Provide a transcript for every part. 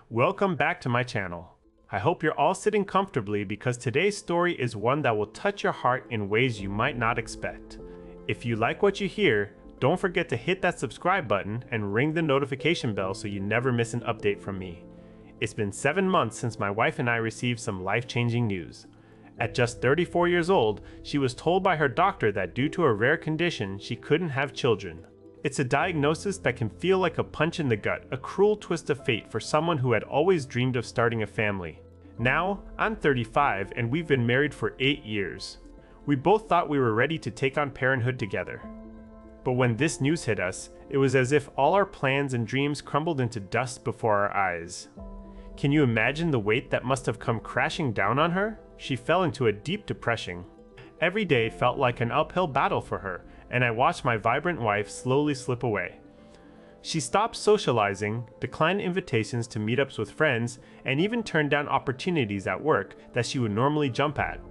Welcome back to my channel. I hope you're all sitting comfortably because today's story is one that will touch your heart in ways you might not expect. If you like what you hear, don't forget to hit that subscribe button and ring the notification bell so you never miss an update from me. It's been 7 months since my wife and I received some life-changing news. At just 34 years old, she was told by her doctor that due to a rare condition, she couldn't have children. It's a diagnosis that can feel like a punch in the gut, a cruel twist of fate for someone who had always dreamed of starting a family. Now, I'm 35 and we've been married for 8 years. We both thought we were ready to take on parenthood together. But when this news hit us, it was as if all our plans and dreams crumbled into dust before our eyes. Can you imagine the weight that must have come crashing down on her? She fell into a deep depression. Every day felt like an uphill battle for her, and I watched my vibrant wife slowly slip away. She stopped socializing, declined invitations to meetups with friends, and even turned down opportunities at work that she would normally jump at.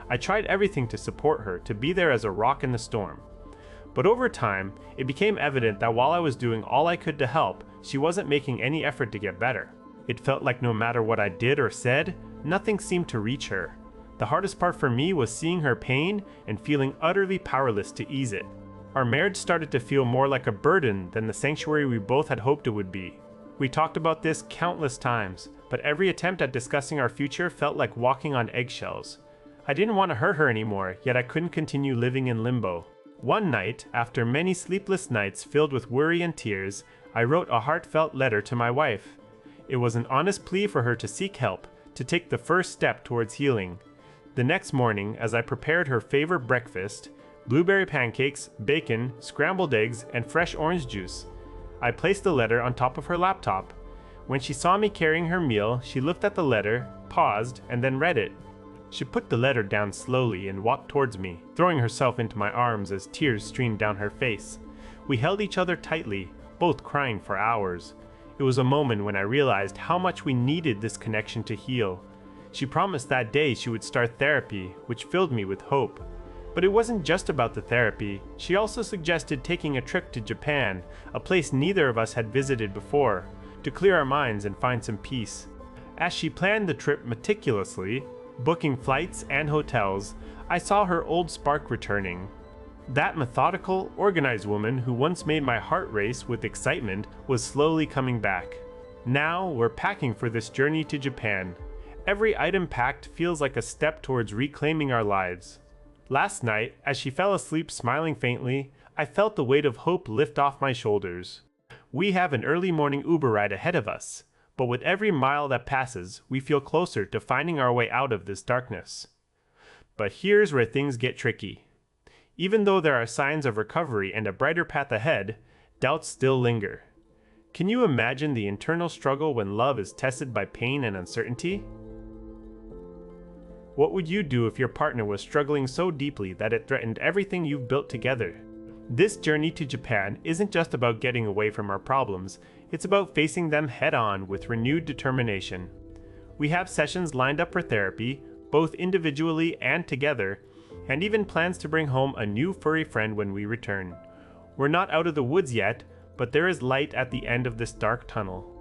I tried everything to support her, to be there as a rock in the storm. But over time, it became evident that while I was doing all I could to help, she wasn't making any effort to get better. It felt like no matter what I did or said, nothing seemed to reach her. The hardest part for me was seeing her pain and feeling utterly powerless to ease it. Our marriage started to feel more like a burden than the sanctuary we both had hoped it would be. We talked about this countless times, but every attempt at discussing our future felt like walking on eggshells. I didn't want to hurt her anymore, yet I couldn't continue living in limbo. One night, after many sleepless nights filled with worry and tears, I wrote a heartfelt letter to my wife. It was an honest plea for her to seek help, to take the first step towards healing. The next morning, as I prepared her favorite breakfast, blueberry pancakes, bacon, scrambled eggs, and fresh orange juice, I placed the letter on top of her laptop. When she saw me carrying her meal, she looked at the letter, paused, and then read it. She put the letter down slowly and walked towards me, throwing herself into my arms as tears streamed down her face. We held each other tightly, both crying for hours. It was a moment when I realized how much we needed this connection to heal. She promised that day she would start therapy, which filled me with hope. But it wasn't just about the therapy. She also suggested taking a trip to Japan, a place neither of us had visited before, to clear our minds and find some peace. As she planned the trip meticulously, booking flights and hotels, I saw her old spark returning. That methodical, organized woman who once made my heart race with excitement was slowly coming back. Now we're packing for this journey to Japan. Every item packed feels like a step towards reclaiming our lives. Last night, as she fell asleep smiling faintly, I felt the weight of hope lift off my shoulders. We have an early morning Uber ride ahead of us, but with every mile that passes, we feel closer to finding our way out of this darkness. But here's where things get tricky. Even though there are signs of recovery and a brighter path ahead, doubts still linger. Can you imagine the internal struggle when love is tested by pain and uncertainty? What would you do if your partner was struggling so deeply that it threatened everything you've built together? This journey to Japan isn't just about getting away from our problems, it's about facing them head-on with renewed determination. We have sessions lined up for therapy, both individually and together, and even plans to bring home a new furry friend when we return. We're not out of the woods yet, but there is light at the end of this dark tunnel.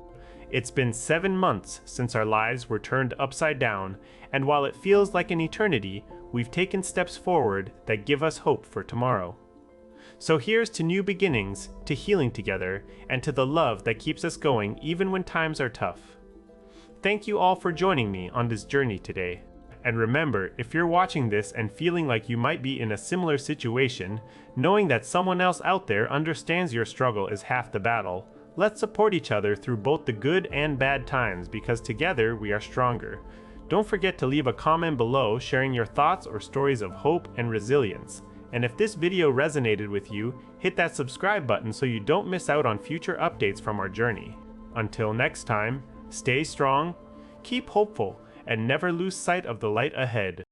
It's been 7 months since our lives were turned upside down, and while it feels like an eternity, we've taken steps forward that give us hope for tomorrow. So here's to new beginnings, to healing together, and to the love that keeps us going even when times are tough. Thank you all for joining me on this journey today. And remember, if you're watching this and feeling like you might be in a similar situation, knowing that someone else out there understands your struggle is half the battle. Let's support each other through both the good and bad times because together we are stronger. Don't forget to leave a comment below sharing your thoughts or stories of hope and resilience. And if this video resonated with you, hit that subscribe button so you don't miss out on future updates from our journey. Until next time, stay strong, keep hopeful, and never lose sight of the light ahead.